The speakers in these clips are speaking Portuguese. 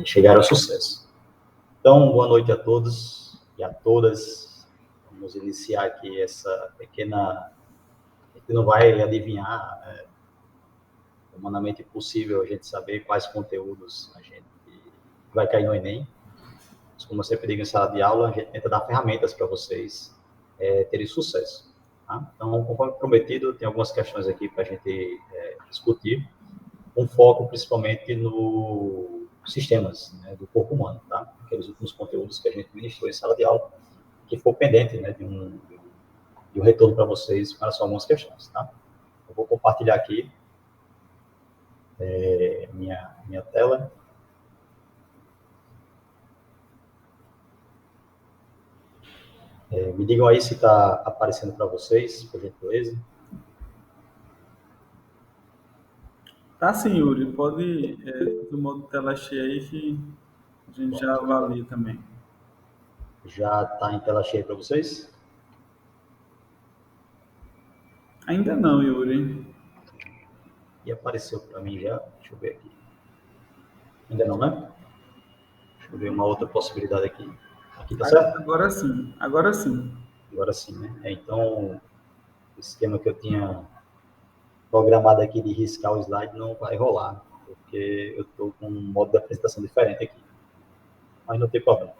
chegar ao sucesso. Então, boa noite a todos e a todas. Vamos iniciar aqui essa pequena... A gente não vai adivinhar, humanamente possível a gente saber quais conteúdos a gente vai cair no Enem. Mas, como eu sempre digo em sala de aula, a gente tenta dar ferramentas para vocês terem sucesso. Tá? Então, conforme prometido, tem algumas questões aqui para a gente discutir, com foco principalmente no sistemas, né, do corpo humano, tá? Aqueles últimos conteúdos que a gente ministrou em sala de aula, que ficou pendente, né, de um retorno para vocês para só algumas questões, tá? Eu vou compartilhar aqui minha tela. Me digam aí se está aparecendo para vocês, por gentileza. Tá sim, Yuri. Pode fazer o modo tela cheia aí que a gente já avalia também. Já está em tela cheia para vocês? Ainda não, Yuri. E apareceu para mim já. Deixa eu ver aqui. Ainda não, né? Deixa eu ver uma outra possibilidade aqui. Aqui tá certo? Agora sim, agora sim. Agora sim, né? Então, o esquema que eu tinha programado aqui de riscar o slide não vai rolar, porque eu estou com um modo de apresentação diferente aqui. Mas não tem problema.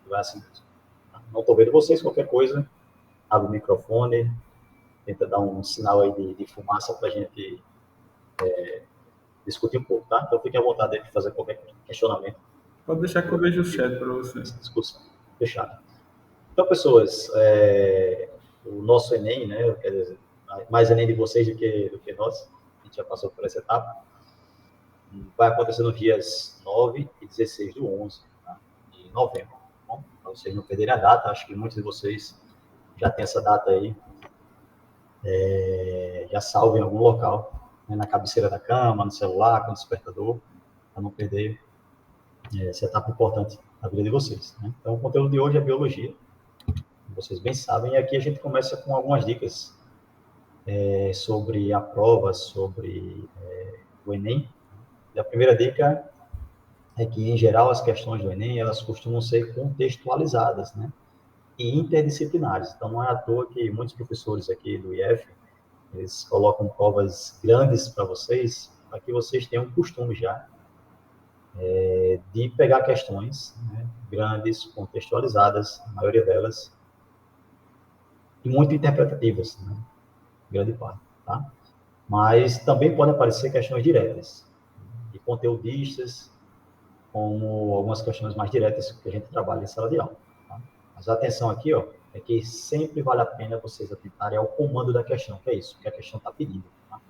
Vai assim mesmo. Não estou vendo vocês, qualquer coisa, abre o microfone, tenta dar um sinal aí de fumaça para a gente discutir um pouco, tá? Então fique à vontade de fazer qualquer questionamento. Pode deixar que eu veja o chat para você. Essa discussão. Fechado. Então, pessoas, o nosso Enem, né, quer dizer, mais Enem de vocês do que nós, a gente já passou por essa etapa, vai acontecer nos dias 9 e 16 do 11, tá? De novembro. Bom, para vocês não perderem a data, acho que muitos de vocês já têm essa data aí, já salvo em algum local, né, na cabeceira da cama, no celular, com o despertador, para não perder essa etapa importante na vida de vocês. Né? Então, o conteúdo de hoje é biologia, como vocês bem sabem, e aqui a gente começa com algumas dicas sobre a prova, sobre o Enem. E a primeira dica é que, em geral, as questões do Enem, elas costumam ser contextualizadas, né? E interdisciplinares. Então, não é à toa que muitos professores aqui do IF, eles colocam provas grandes para vocês, para que vocês tenham um costume já de pegar questões, né, grandes, contextualizadas, a maioria delas, e muito interpretativas, né, grande parte, tá? Mas também podem aparecer questões diretas, de conteudistas, como algumas questões mais diretas que a gente trabalha em sala de aula. Tá? Mas a atenção aqui, ó, é que sempre vale a pena vocês atentarem ao comando da questão, que é isso, que a questão está pedindo. Tá?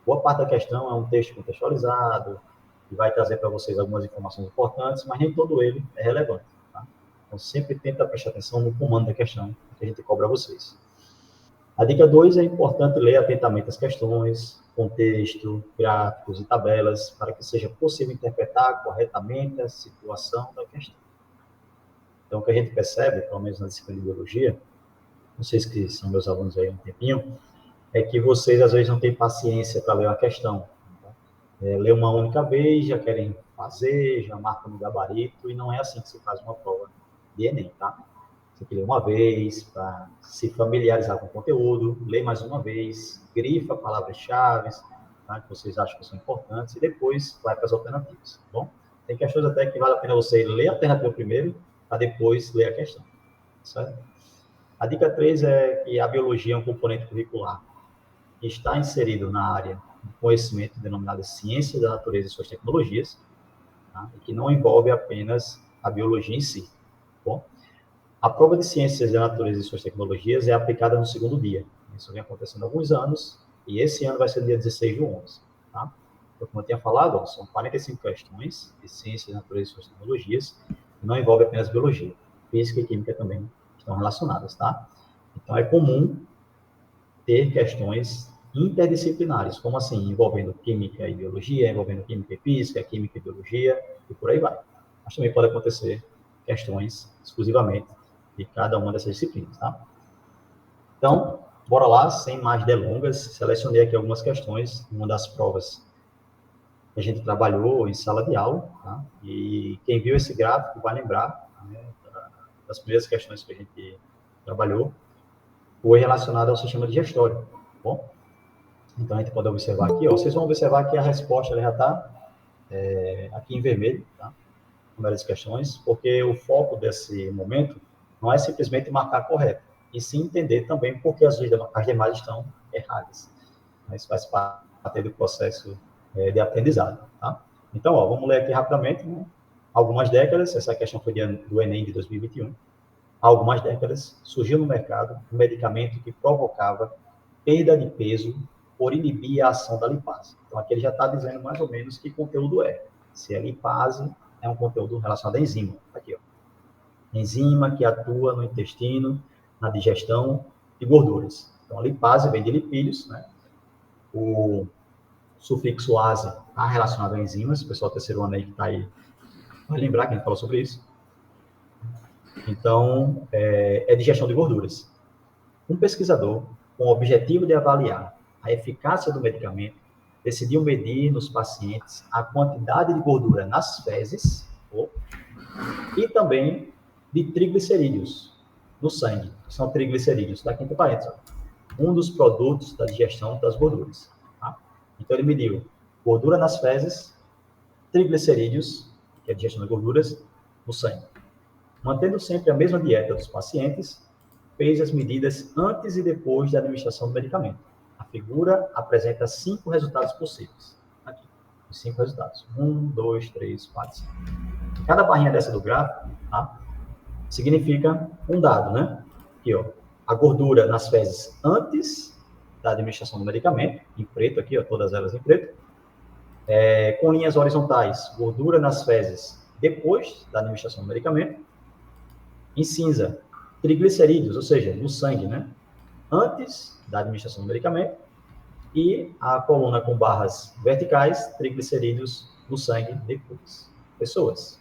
Boa parte da questão é um texto contextualizado, que vai trazer para vocês algumas informações importantes, mas nem todo ele é relevante. Tá? Então, sempre tenta prestar atenção no comando da questão que a gente cobra a vocês. A dica 2 é importante ler atentamente as questões, contexto, gráficos e tabelas, para que seja possível interpretar corretamente a situação da questão. Então, o que a gente percebe, pelo menos na disciplina de biologia, vocês que são meus alunos aí há um tempinho, é que vocês às vezes não têm paciência para ler uma questão. Tá? Lê uma única vez, já querem fazer, já marcam no gabarito, e não é assim que se faz uma prova de Enem, tá? Você tem que ler uma vez para se familiarizar com o conteúdo, lê mais uma vez, grifa palavras-chave, tá, que vocês acham que são importantes, e depois vai para as alternativas, tá bom? Tem questões até que vale a pena você ler a alternativa primeiro, para depois ler a questão, certo? A dica 3 é que a biologia é um componente curricular que está inserido na área de conhecimento denominada ciência da natureza e suas tecnologias, tá? E que não envolve apenas a biologia em si, tá bom? A prova de ciências da natureza e suas tecnologias é aplicada no segundo dia. Isso vem acontecendo há alguns anos, e esse ano vai ser no dia 16 do 11. Tá? Então, como eu tinha falado, são 45 questões de ciências da natureza e suas tecnologias, que não envolve apenas biologia. Física e química também estão relacionadas. Tá? Então, é comum ter questões interdisciplinares, como assim, envolvendo química e biologia, envolvendo química e física, química e biologia, e por aí vai. Mas também pode acontecer questões exclusivamente de cada uma dessas disciplinas, tá? Então, bora lá, sem mais delongas, selecionei aqui algumas questões, uma das provas que a gente trabalhou em sala de aula, tá? E quem viu esse gráfico vai lembrar, né, das primeiras questões que a gente trabalhou, foi relacionado ao sistema digestório, tá bom? Então, a gente pode observar aqui, ó, vocês vão observar que a resposta ela já está aqui em vermelho, tá? Primeiras questões, porque o foco desse momento não é simplesmente marcar correto, e sim entender também porque as demais estão erradas. Mas faz parte do processo de aprendizado, tá? Então, ó, vamos ler aqui rapidamente, né? Algumas décadas, essa questão foi do Enem de 2021, há algumas décadas surgiu no mercado um medicamento que provocava perda de peso por inibir a ação da lipase. Então, aqui ele já está dizendo mais ou menos que conteúdo é. Se é lipase, é um conteúdo relacionado à enzima. Aqui, ó. Enzima que atua no intestino, na digestão de gorduras. Então, a lipase vem de lipídios, né? O sufixo ase está relacionado a enzimas. O pessoal do terceiro ano aí que está aí vai lembrar que a gente falou sobre isso. Então, é digestão de gorduras. Um pesquisador, com o objetivo de avaliar a eficácia do medicamento, decidiu medir nos pacientes a quantidade de gordura nas fezes e também de triglicerídeos no sangue, que são triglicerídeos, daqui entre parênteses, um dos produtos da digestão das gorduras. Tá? Então, ele mediu gordura nas fezes, triglicerídeos, que é a digestão de gorduras, no sangue. Mantendo sempre a mesma dieta dos pacientes, fez as medidas antes e depois da administração do medicamento. A figura apresenta 5 resultados possíveis. Aqui, os 5 resultados. 1, 2, 3, 4, 5. Cada barrinha dessa do gráfico, tá, significa um dado, né? Aqui, ó, a gordura nas fezes antes da administração do medicamento, em preto aqui, ó, todas elas em preto. Com linhas horizontais, gordura nas fezes depois da administração do medicamento. Em cinza, triglicerídeos, ou seja, no sangue, né? Antes da administração do medicamento. E a coluna com barras verticais, triglicerídeos no sangue depois. Pessoas.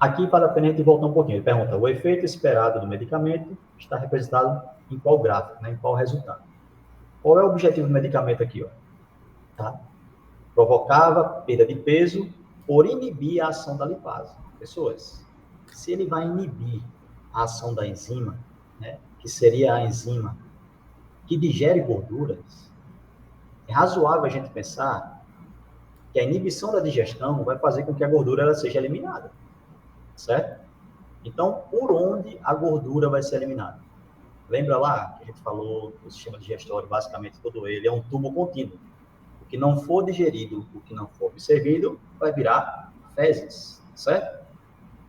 Aqui vale a pena a gente voltar um pouquinho. Ele pergunta, o efeito esperado do medicamento está representado em qual gráfico, né? Em qual resultado? Qual é o objetivo do medicamento aqui? Ó? Tá? Provocava perda de peso por inibir a ação da lipase. Pessoas, se ele vai inibir a ação da enzima, né, que seria a enzima que digere gorduras, é razoável a gente pensar que a inibição da digestão vai fazer com que a gordura ela seja eliminada, certo? Então, por onde a gordura vai ser eliminada? Lembra lá que a gente falou do sistema digestório, basicamente todo ele é um tubo contínuo. O que não for digerido, o que não for absorvido, vai virar fezes, certo?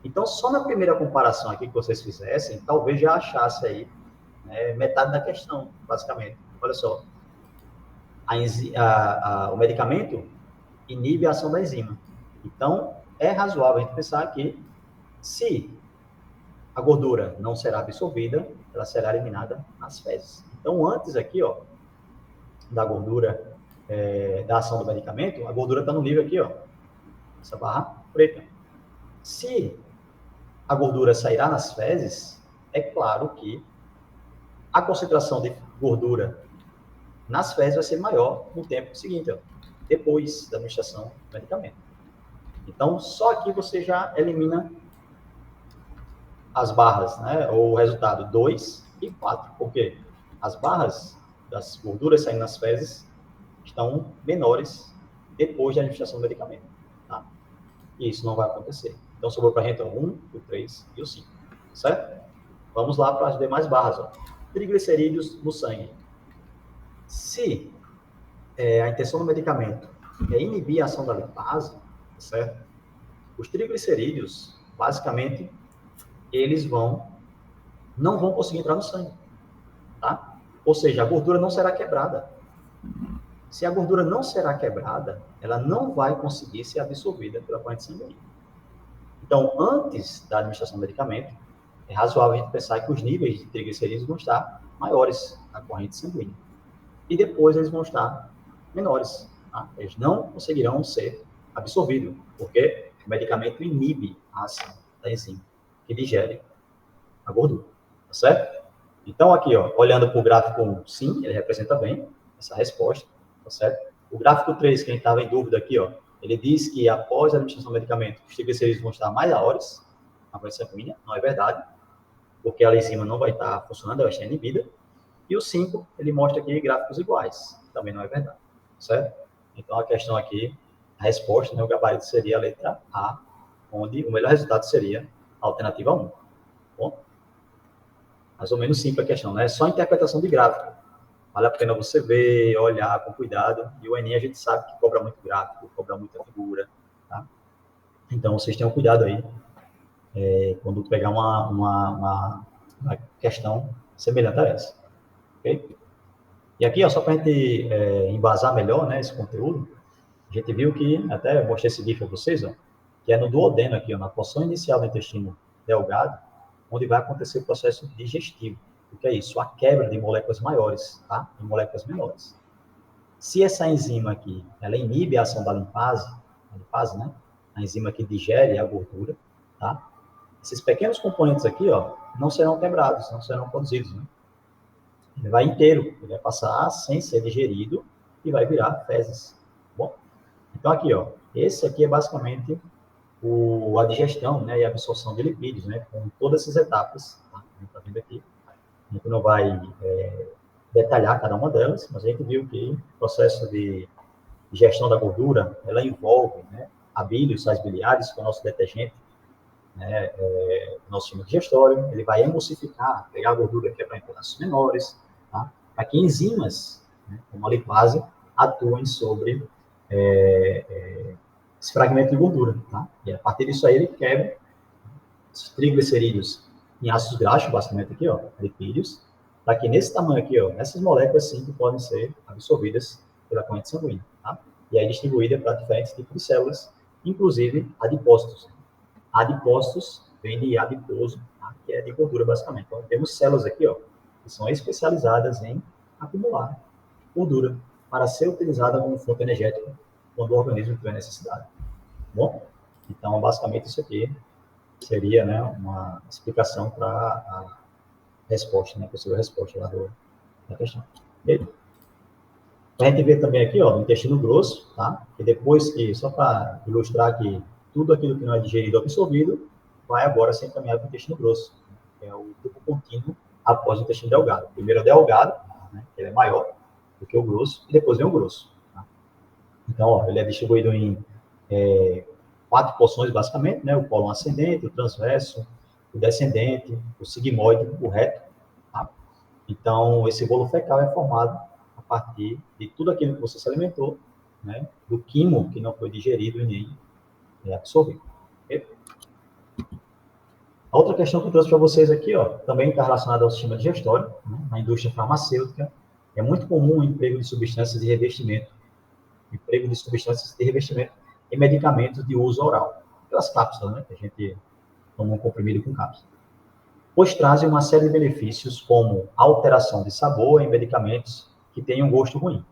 Então, só na primeira comparação aqui que vocês fizessem, talvez já achasse aí, né, metade da questão, basicamente. Olha só, o medicamento inibe a ação da enzima. Então, é razoável a gente pensar que, se a gordura não será absorvida, ela será eliminada nas fezes. Então, antes aqui, ó, da gordura, da ação do medicamento, a gordura está no nível aqui, ó, essa barra preta. Se a gordura sairá nas fezes, é claro que a concentração de gordura nas fezes vai ser maior no tempo seguinte, ó, depois da administração do medicamento. Então, só aqui você já elimina as barras, né, ou o resultado 2 e 4, porque as barras das gorduras saindo nas fezes estão menores depois da administração do medicamento. Tá? E isso não vai acontecer. Então, sobrou para a gente o 1, o 3 e o 5, certo? Vamos lá para as demais barras. Ó. Triglicerídeos no sangue. Se a intenção do medicamento é inibir a ação da lipase, certo? Os triglicerídeos, basicamente, eles não vão conseguir entrar no sangue, tá? Ou seja, a gordura não será quebrada. Se a gordura não será quebrada, ela não vai conseguir ser absorvida pela corrente sanguínea. Então, antes da administração do medicamento, é razoável a gente pensar que os níveis de triglicerídeos vão estar maiores na corrente sanguínea. E depois eles vão estar menores. Tá? Eles não conseguirão ser absorvidos, porque o medicamento inibe a ação da enzima que digere a gordura. Tá certo? Então, aqui, ó, olhando para o gráfico 1, sim, ele representa bem essa resposta. Tá certo? O gráfico 3, que a gente estava em dúvida aqui, ó, ele diz que após a administração do medicamento, os triglicerídeos vão estar mais maiores na corrente sanguínea. Não é verdade, porque a enzima não vai estar funcionando, ela está inibida. E o 5, ele mostra aqui gráficos iguais. Também não é verdade, certo? Então, a questão aqui, a resposta, né, o gabarito seria a letra A, onde o melhor resultado seria a alternativa 1. Bom, mais ou menos simples a questão, né? É só interpretação de gráfico. Vale a pena você ver, olhar com cuidado. E o Enem a gente sabe que cobra muito gráfico, cobra muita figura, tá? Então, vocês tenham cuidado aí quando pegar uma questão semelhante a essa. Ok? E aqui, ó, só para a gente embasar melhor, né, esse conteúdo, a gente viu que, até mostrei esse GIF para vocês, ó, que é no duodeno aqui, ó, na porção inicial do intestino delgado, onde vai acontecer o processo digestivo. O que é isso? A quebra de moléculas maiores, tá? De moléculas menores. Se essa enzima aqui, ela inibe a ação da limpase, né? A enzima que digere a gordura, tá? Esses pequenos componentes aqui, ó, não serão quebrados, não serão produzidos, né? Ele vai inteiro, ele vai passar sem ser digerido e vai virar fezes. Bom, então aqui, ó, esse aqui é basicamente a digestão, né, e a absorção de lipídios, né, com todas essas etapas, tá? A gente está vendo aqui. A gente não vai detalhar cada uma delas, mas a gente viu que o processo de digestão da gordura, ela envolve, né, a bile, os sais biliares, que é o nosso detergente, né, nosso sistema digestório, ele vai emulsificar, pegar a gordura que é para em pedaços menores, tá? Para que enzimas, né, como a lipase, atuem sobre esse fragmento de gordura, tá? E a partir disso aí ele quebra os triglicerídeos em ácidos graxos, basicamente aqui, ó, lipídios, para que nesse tamanho aqui, ó, essas moléculas sim que podem ser absorvidas pela corrente sanguínea, tá? E aí distribuída para diferentes tipos de células, inclusive adipócitos. Adipócitos vem de adiposo, tá? Que é de gordura, basicamente. Então, temos células aqui, ó, que são especializadas em acumular gordura para ser utilizada como fonte energética quando o organismo tiver necessidade. Bom, então, basicamente, isso aqui seria, né, uma explicação para a resposta, né, a possível resposta lá da questão. Okay? A gente vê também aqui, ó, no intestino grosso, tá? E depois que, só para ilustrar que tudo aquilo que não é digerido ou absorvido vai agora ser encaminhado para o intestino grosso, que é o grupo contínuo após o intestino delgado. Primeiro é o delgado, né, que ele é maior do que o grosso, e depois vem o grosso. Tá? Então, ó, ele é distribuído em 4 porções, basicamente, né? O cólon ascendente, o transverso, o descendente, o sigmoide, o reto. Tá? Então, esse bolo fecal é formado a partir de tudo aquilo que você se alimentou, né? Do quimo que não foi digerido e nem absorvido. Okay? A outra questão que eu trouxe para vocês aqui, ó, também está relacionada ao sistema digestório, né? Na indústria farmacêutica, é muito comum o emprego de substâncias de revestimento, em medicamentos de uso oral, aquelas cápsulas, né, que a gente toma um comprimido com cápsula, pois trazem uma série de benefícios, como alteração de sabor em medicamentos que têm um gosto ruim,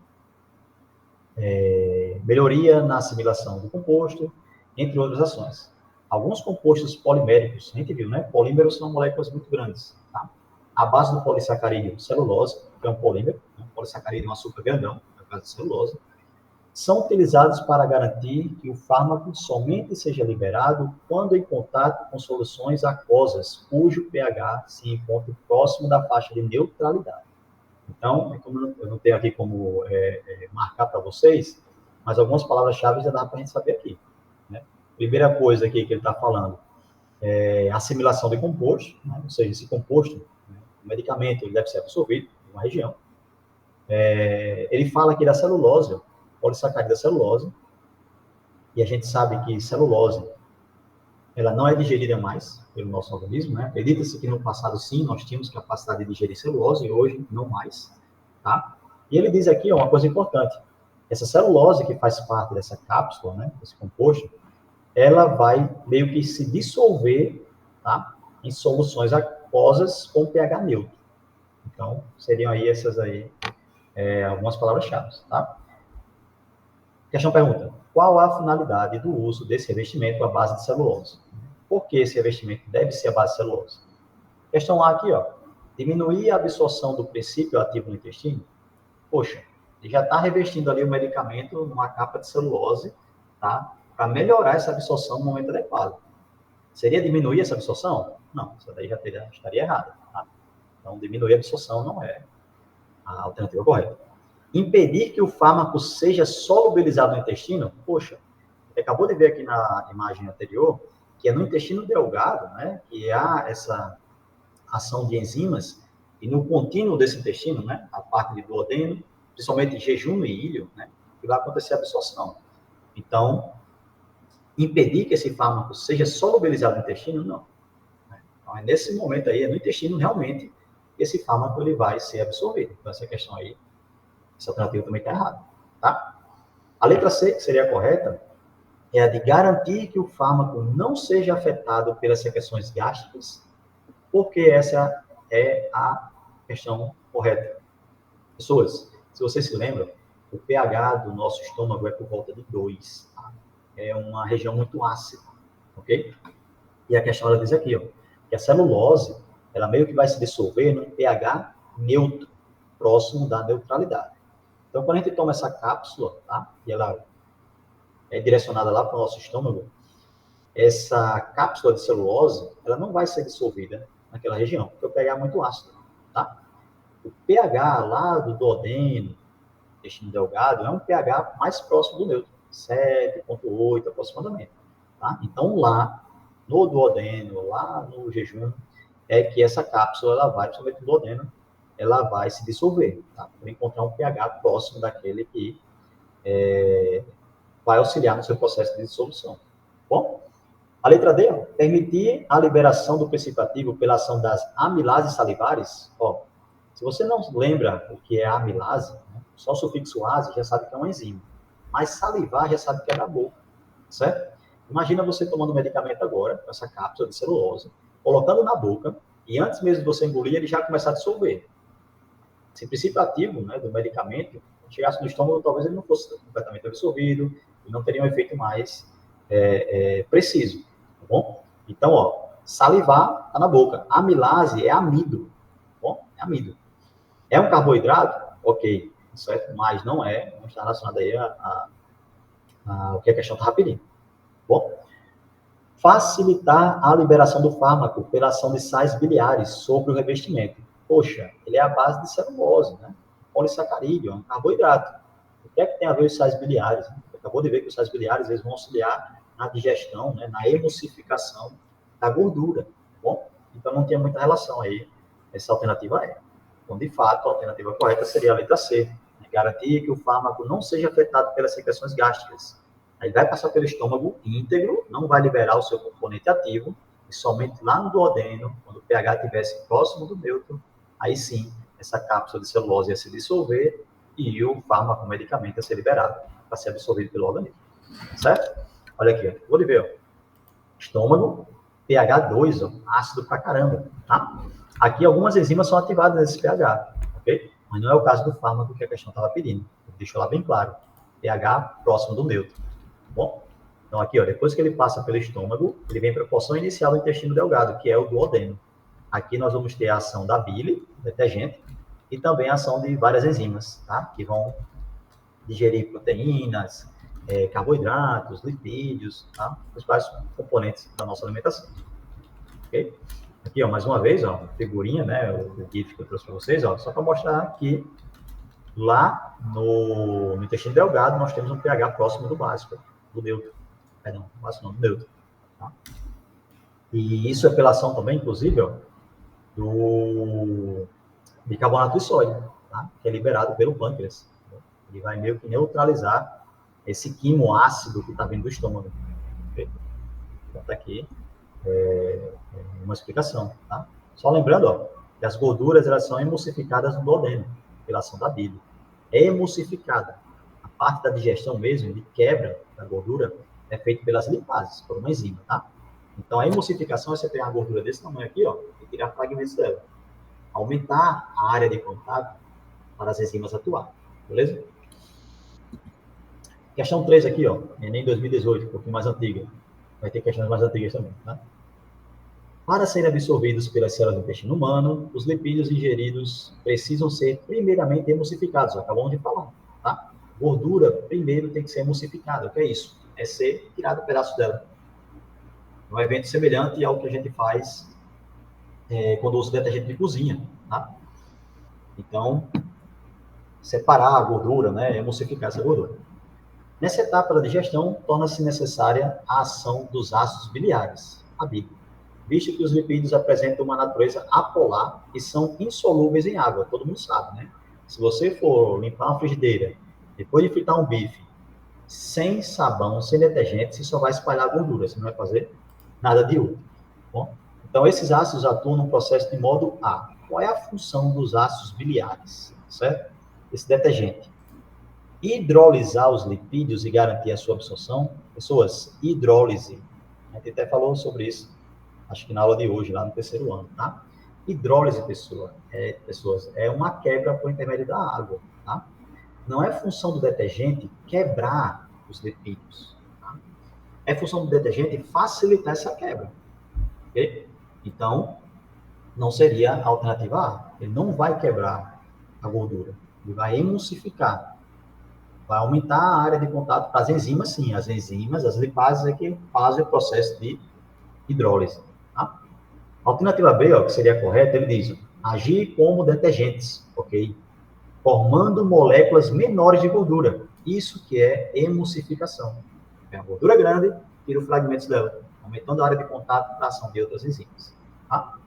melhoria na assimilação do composto, entre outras ações. Alguns compostos poliméricos, a gente viu, né? Polímeros são moléculas muito grandes, tá? A base do polissacarídeo, celulose, que é um polímero, né? Um polissacarídeo é um açúcar grandão, no caso de celulose, são utilizados para garantir que o fármaco somente seja liberado quando em contato com soluções aquosas, cujo pH se encontre próximo da faixa de neutralidade. Então, como eu não tenho aqui como marcar para vocês, mas algumas palavras-chave já dá para a gente saber aqui. Né? Primeira coisa aqui que ele está falando é assimilação de composto, né? Ou seja, esse composto, né, o medicamento, ele deve ser absorvido em uma região. Ele fala aqui da celulose, polissacarídeo da celulose, e a gente sabe que celulose, ela não é digerida mais pelo nosso organismo, né? Acredita-se que no passado, sim, nós tínhamos capacidade de digerir celulose, e hoje não mais, tá? E ele diz aqui, ó, uma coisa importante, essa celulose que faz parte dessa cápsula, né, desse composto, ela vai meio que se dissolver, tá, em soluções aquosas com pH neutro. Então, seriam aí essas aí, algumas palavras-chave, tá? Questão pergunta: qual a finalidade do uso desse revestimento à base de celulose? Por que esse revestimento deve ser à base de celulose? Questão A aqui, ó. Diminuir a absorção do princípio ativo no intestino? Poxa, Ele já está revestindo ali o medicamento numa capa de celulose, tá? Para melhorar essa absorção no momento adequado. Seria diminuir essa absorção? Não, isso daí já estaria errado. Tá? Então, diminuir a absorção não é a alternativa correta. Impedir que o fármaco seja solubilizado no intestino? Poxa, você acabou de ver aqui na imagem anterior que é no intestino delgado, né, que há essa ação de enzimas, e no contínuo desse intestino, né, a parte de duodeno, principalmente jejum e ilho, né, que vai acontecer a absorção. Então, impedir que esse fármaco seja solubilizado no intestino, não. Então, é nesse momento aí, é no intestino realmente, que esse fármaco ele vai ser absorvido. Então, essa questão aí, essa alternativa também está errada, tá? A letra C, que seria a correta, é a de garantir que o fármaco não seja afetado pelas secreções gástricas, porque essa é a questão correta. Pessoas, se vocês se lembram, o pH do nosso estômago é por volta de 2. Tá? É uma região muito ácida, ok? E a questão, ela diz aqui, ó, que a celulose, ela meio que vai se dissolver num pH neutro, próximo da neutralidade. Então, quando a gente toma essa cápsula, tá? E ela é direcionada lá para o nosso estômago, essa cápsula de celulose, ela não vai ser dissolvida naquela região, porque o pH é muito ácido, tá? O pH lá do duodeno, intestino delgado, é um pH mais próximo do neutro, 7,8 aproximadamente, tá? Então, lá no duodeno, lá no jejum, é que essa cápsula, ela vai, principalmente no duodeno, ela vai se dissolver, tá? Para encontrar um pH próximo daquele que vai auxiliar no seu processo de dissolução. Bom, a letra D, ó, permitir a liberação do precipitativo pela ação das amilases salivares. Ó, se você não lembra o que é a amilase, né, só o sufixo ase já sabe que é uma enzima. Mas salivar já sabe que é da boca, certo? Imagina você tomando medicamento agora, com essa cápsula de celulose, colocando na boca, e antes mesmo de você engolir, ele já começa a dissolver. Esse princípio ativo, né, do medicamento, chegasse no estômago, talvez ele não fosse completamente absorvido, e não teria um efeito mais preciso, tá bom? Então, ó, salivar está na boca. Amilase é amido, tá bom? É amido. É um carboidrato? Ok, certo? Mas não está relacionado aí ao que a questão está pedindo. Bom, facilitar a liberação do fármaco pela ação de sais biliares sobre o revestimento. Poxa, ele é a base de celulose, né? Polissacarídeo, é um carboidrato. O que é que tem a ver os sais biliares? Você acabou de ver que os sais biliares eles vão auxiliar na digestão, né? Na emulsificação da gordura, tá bom? Então não tem muita relação aí, essa alternativa é. Então, de fato, a alternativa correta seria a letra C, né? Garantir que o fármaco não seja afetado pelas secreções gástricas. Ele vai passar pelo estômago íntegro, não vai liberar o seu componente ativo, e somente lá no duodeno, quando o pH estivesse próximo do neutro, aí sim, essa cápsula de celulose ia se dissolver e o fármaco, o medicamento, ia ser liberado para ser absorvido pelo organismo. Certo? Olha aqui, ó. Vou lhe ver, ó. Estômago, pH 2, ó, ácido pra caramba, tá? Aqui algumas enzimas são ativadas nesse pH, ok? Mas não é o caso do fármaco que a questão estava pedindo. Deixou lá bem claro. pH próximo do neutro. Bom, então aqui, ó, depois que ele passa pelo estômago, ele vem para a porção inicial do intestino delgado, que é o duodeno. Aqui nós vamos ter a ação da bile, detergente, e também a ação de várias enzimas, tá? Que vão digerir proteínas, carboidratos, lipídios, tá? Os vários componentes da nossa alimentação. Ok? Aqui, ó, mais uma vez, ó, figurinha, né? O GIF que eu trouxe para vocês, ó, só para mostrar que lá no intestino delgado nós temos um pH próximo do básico, do neutro. Perdão, básico não, do neutro. Tá? E isso é pela ação também, inclusive, ó, do bicarbonato de sódio, tá? Que é liberado pelo pâncreas. Ele vai meio que neutralizar esse quimo ácido que está vindo do estômago. Okay? Então, tá aqui uma explicação, tá? Só lembrando, ó, que as gorduras elas são emulsificadas no duodeno, pela ação da bile. É emulsificada. A parte da digestão mesmo, de quebra da gordura, é feita pelas lipases, por uma enzima, tá? Então, a emulsificação é você pegar uma gordura desse tamanho aqui, ó, e tirar fragmentos dela. Aumentar a área de contato para as enzimas atuarem, beleza? Questão 3 aqui, ó, Enem 2018, um pouquinho mais antiga. Vai ter questões mais antigas também, tá? Para serem absorvidos pelas células do intestino humano, os lipídios ingeridos precisam ser primeiramente emulsificados, acabamos de falar. Gordura, primeiro, tem que ser emulsificada. O que é isso? É ser tirado um pedaço dela. É um evento semelhante ao que a gente faz quando usa detergente de cozinha, tá? Então, separar a gordura, né? Emulsificar essa gordura. Nessa etapa da digestão, torna-se necessária a ação dos ácidos biliares, a bile, visto que os lipídios apresentam uma natureza apolar e são insolúveis em água, todo mundo sabe, né? Se você for limpar uma frigideira, depois de fritar um bife, sem sabão, sem detergente, você só vai espalhar gordura, você não vai fazer nada de útil. Bom, então, esses ácidos atuam no processo de modo A. Qual é a função dos ácidos biliares? Certo? Esse detergente. Hidrolisar os lipídios e garantir a sua absorção. Pessoas, hidrólise. A gente até falou sobre isso, acho que na aula de hoje, lá no terceiro ano, tá? Hidrólise, pessoas, é uma quebra por intermédio da água, tá? Não é função do detergente quebrar os lipídios, tá? É função do detergente facilitar essa quebra, ok? Então, não seria a alternativa A. Ele não vai quebrar a gordura, ele vai emulsificar. Vai aumentar a área de contato para as enzimas, sim. As enzimas, as lipases é que fazem o processo de hidrólise. Tá? A alternativa B, ó, que seria a correta, ele diz agir como detergentes, ok? Formando moléculas menores de gordura. Isso que é emulsificação. É a gordura grande, tira os fragmentos dela, aumentando a área de contato para a ação de outras enzimas. Tá?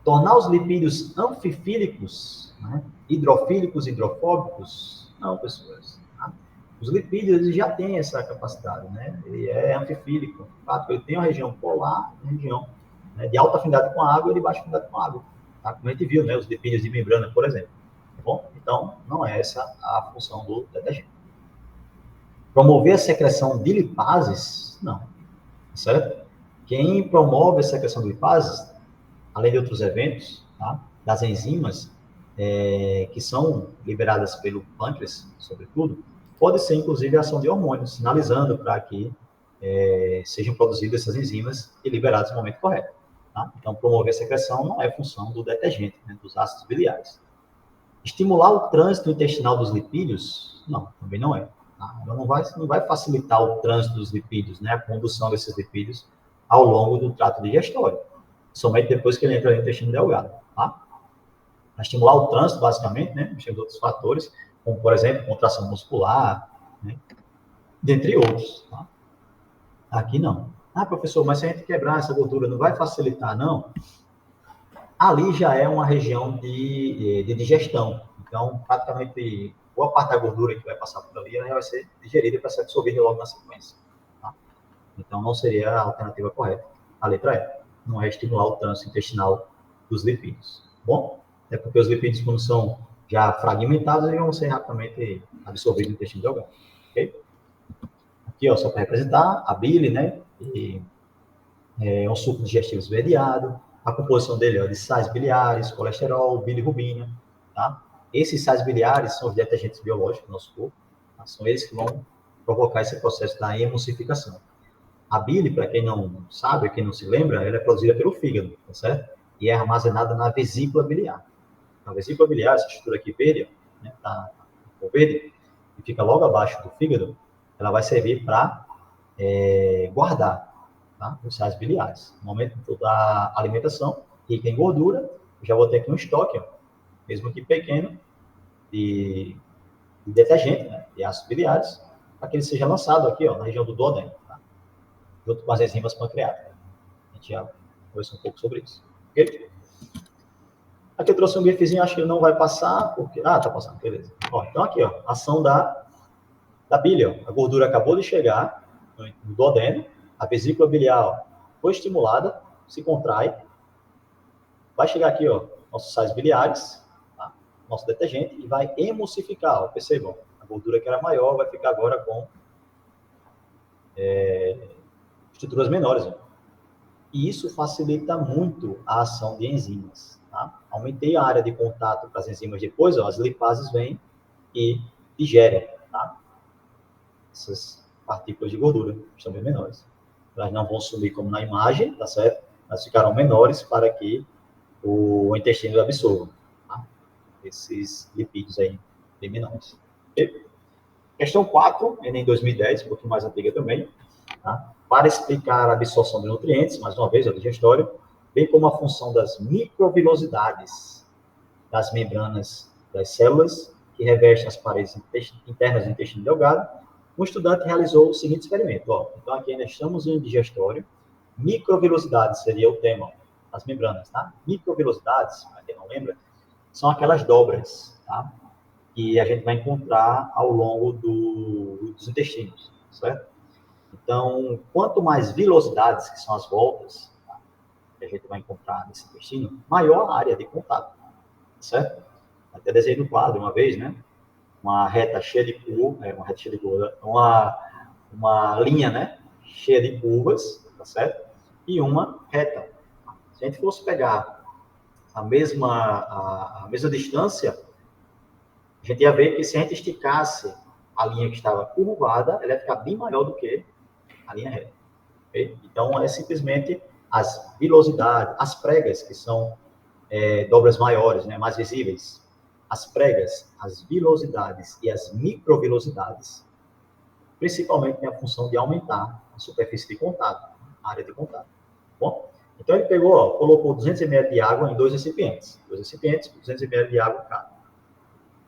Tornar os lipídios anfifílicos, né? Hidrofílicos, hidrofóbicos? Não, pessoas. Tá? Os lipídios eles já têm essa capacidade, né? Ele é anfifílico. Ele tem uma região polar, uma região, né, de alta afinidade com a água e de baixa afinidade com a água. Tá? Como a gente viu, né? Os lipídios de membrana, por exemplo. Tá bom? Então, não é essa a função do detergente. Promover a secreção de lipases? Não. Certo? Quem promove a secreção de lipases, além de outros eventos, tá? Das enzimas que são liberadas pelo pâncreas, sobretudo, pode ser, inclusive, a ação de hormônios, sinalizando para que sejam produzidas essas enzimas e liberadas no momento correto. Tá? Então, promover a secreção não é função do detergente, né, dos ácidos biliares. Estimular o trânsito intestinal dos lipídios? Não, também não é. Tá? Ela não vai facilitar o trânsito dos lipídios, né, a condução desses lipídios ao longo do trato digestório, somente depois que ele entra no intestino delgado. Tá? Para estimular o trânsito, basicamente, né, mexendo outros fatores, como, por exemplo, contração muscular, né, dentre outros. Tá? Aqui não. Ah, professor, mas se a gente quebrar essa gordura, não vai facilitar, não? Ali já é uma região de digestão. Então, praticamente, boa parte da gordura que vai passar por ali, ela vai ser digerida para ser absorvida logo na sequência. Tá? Então, não seria a alternativa correta. A letra E. Não é estimular o trânsito intestinal dos lipídios. Bom? É porque os lipídios, quando são já fragmentados, eles vão ser rapidamente absorvidos no intestino delgado. Ok? Aqui, ó, só para representar, a bile, né? E, é um suco digestivo esverdeado. A composição dele é de sais biliares, colesterol, bilirrubina, tá? Esses sais biliares são os detergentes biológicos do nosso corpo, tá? São eles que vão provocar esse processo da emulsificação. A bile, para quem não sabe, quem não se lembra, ela é produzida pelo fígado, tá certo? E é armazenada na vesícula biliar. A vesícula biliar, essa estrutura aqui verde, né, tá verde, e fica logo abaixo do fígado, ela vai servir para guardar, tá, os sais biliares. No momento da alimentação, rica em gordura, eu já vou ter aqui um estoque, ó, mesmo que pequeno, de detergente, né, de ácidos biliares, para que ele seja lançado aqui, ó, na região do duodeno, tá, junto com as enzimas pancreáticas. A gente já conversou um pouco sobre isso. Ok? Aqui eu trouxe um grifezinho, acho que ele não vai passar, porque... Ah, tá passando, beleza. Ó, então aqui, ó, ação da bile, ó. A gordura acabou de chegar no duodeno, a vesícula biliar, ó, foi estimulada, se contrai, vai chegar aqui, ó, nossos sais biliares, tá? Nosso detergente, e vai emulsificar, ó, percebam, a gordura que era maior vai ficar agora com estruturas menores, ó. E isso facilita muito a ação de enzimas. Tá? Aumentei a área de contato para as enzimas depois, ó, as lipases vêm e digerem, tá? Essas partículas de gordura, que são bem menores. Elas não vão sumir como na imagem, tá certo? Elas ficarão menores para que o intestino absorva, tá? Esses lipídios aí, bem menores. Okay? Questão 4, Enem 2010, um pouquinho mais antiga também, tá? Para explicar a absorção de nutrientes, mais uma vez, é digestório, bem como a função das microvilosidades das membranas das células que revestem as paredes internas do intestino delgado, o estudante realizou o seguinte experimento. Ó. Então, aqui ainda estamos em digestório. Microvilosidades seria o tema, ó, as membranas, tá? Microvilosidades, para quem não lembra, são aquelas dobras, tá? Que a gente vai encontrar ao longo dos intestinos, certo? Então, quanto mais vilosidades, que são as voltas, tá, que a gente vai encontrar nesse intestino, maior a área de contato, certo? Até desenhei no quadro uma vez, né? Uma reta cheia de curvas, uma linha, né? Cheia de curvas, tá certo? E uma reta. Se a gente fosse pegar a mesma distância, a gente ia ver que se a gente esticasse a linha que estava curvada, ela ia ficar bem maior do que a linha reta. Okay? Então, é simplesmente as vilosidades, as pregas, que são dobras maiores, né, mais visíveis. As pregas, as vilosidades e as microvilosidades, principalmente tem a função de aumentar a superfície de contato, a área de contato. Bom, então ele pegou, ó, colocou 200 ml de água em dois recipientes, 200 ml de água cada.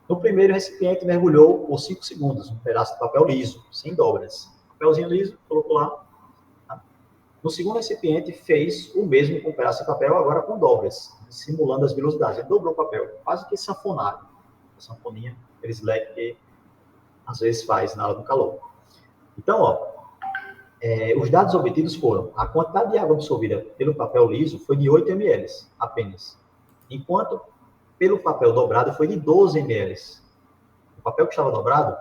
No primeiro recipiente, mergulhou por 5 segundos um pedaço de papel liso, sem dobras. Papelzinho liso, colocou lá. Tá? No segundo recipiente, fez o mesmo com um pedaço de papel, agora com dobras, simulando as velocidades. Ele dobrou o papel, quase que sanfonário. A sanfoninha, aqueles leques que às vezes faz na hora do calor. Então, ó, os dados obtidos foram: a quantidade de água absorvida pelo papel liso foi de 8 ml apenas, enquanto pelo papel dobrado foi de 12 ml. O papel que estava dobrado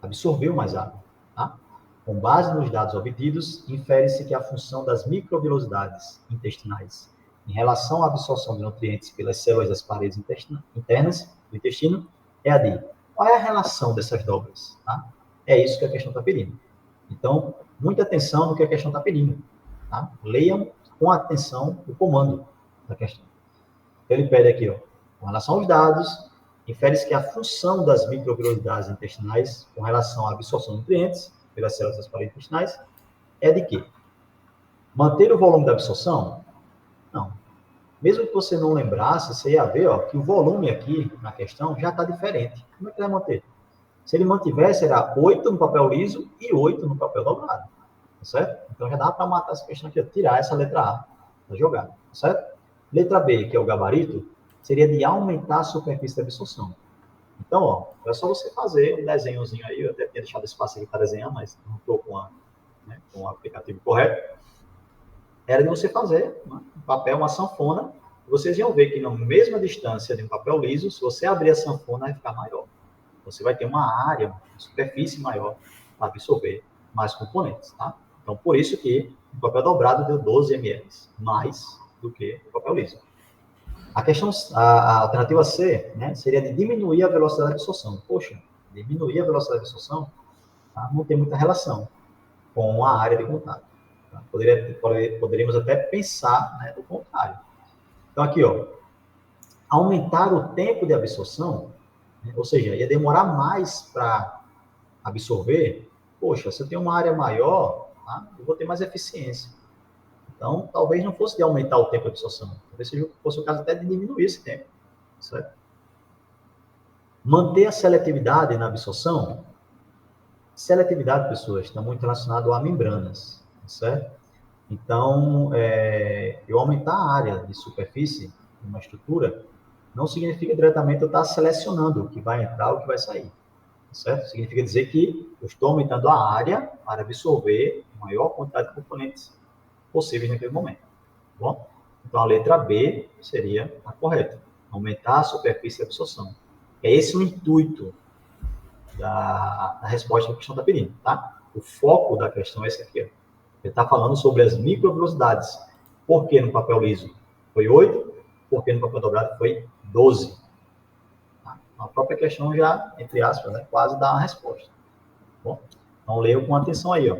absorveu mais água. Tá? Com base nos dados obtidos, infere-se que a função das microvilosidades intestinais em relação à absorção de nutrientes pelas células das paredes internas do intestino é a de: qual é a relação dessas dobras? Tá? É isso que a questão está pedindo. Então, muita atenção no que a questão está pedindo. Tá? Leiam com atenção o comando da questão. Então, ele pede aqui, ó, com relação aos dados, infere-se que a função das microvilosidades intestinais com relação à absorção de nutrientes pelas células das paredes intestinais é de quê? Manter o volume da absorção? Não. Mesmo que você não lembrasse, você ia ver, ó, que o volume aqui na questão já está diferente. Como é que vai manter? Se ele mantivesse, era 8 no papel liso e 8 no papel dobrado. Certo? Então já dá para matar essa questão aqui, tirar essa letra A da jogada. Certo? Letra B, que é o gabarito, seria de aumentar a superfície de absorção. Então, ó, é só você fazer um desenhozinho aí. Eu até tinha deixado espaço aqui para desenhar, mas não estou com o aplicativo correto. Era de você fazer um papel, uma sanfona. Vocês iam ver que na mesma distância de um papel liso, se você abrir a sanfona, vai ficar maior. Você vai ter uma área, uma superfície maior para absorver mais componentes, tá? Então, por isso que o papel dobrado deu 12 ml, mais do que o papel liso. A alternativa C, né, seria de diminuir a velocidade de absorção. Poxa, diminuir a velocidade de absorção, tá, não tem muita relação com a área de contato. Tá? Poderíamos até pensar, né, do contrário. Então, aqui, ó, aumentar o tempo de absorção, né, ou seja, ia demorar mais para absorver. Poxa, se eu tenho uma área maior, tá, eu vou ter mais eficiência. Então, talvez não fosse de aumentar o tempo de absorção. Talvez fosse o caso até de diminuir esse tempo. Certo? Manter a seletividade na absorção. Seletividade, pessoas, está muito relacionado a membranas. Certo? Então, eu aumentar a área de superfície de uma estrutura não significa diretamente eu estar selecionando o que vai entrar ou o que vai sair. Certo? Significa dizer que eu estou aumentando a área para absorver a maior quantidade de componentes possíveis naquele momento. Bom? Então, a letra B seria a correta. Aumentar a superfície de absorção. É esse o intuito da resposta que a questão está pedindo, tá? O foco da questão é esse aqui. Ó. Ele está falando sobre as microvelocidades. Por que no papel liso foi 8? Por que no papel dobrado foi 12? Tá? A própria questão já, entre aspas, né, quase dá uma resposta. Bom? Então, leia com atenção aí. Ó.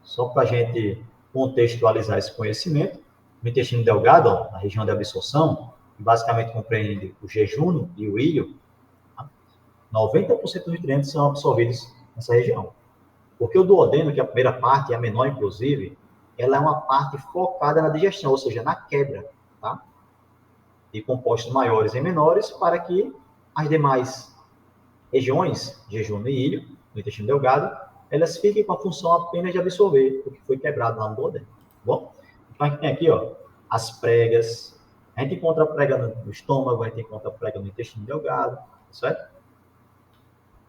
Só para a gente contextualizar esse conhecimento, o intestino delgado, ó, na região de absorção, que basicamente compreende o jejum e o íleo, tá? 90% dos nutrientes são absorvidos nessa região. Porque o duodeno, que é a primeira parte, e a menor, inclusive, ela é uma parte focada na digestão, ou seja, na quebra, tá? De compostos maiores em menores, para que as demais regiões, jejum e ilho, no intestino delgado, elas fiquem com a função apenas de absorver o que foi quebrado lá no duodeno, tá bom? Então, a gente tem aqui, ó, as pregas. A gente encontra prega no estômago, a gente encontra prega no intestino delgado, certo?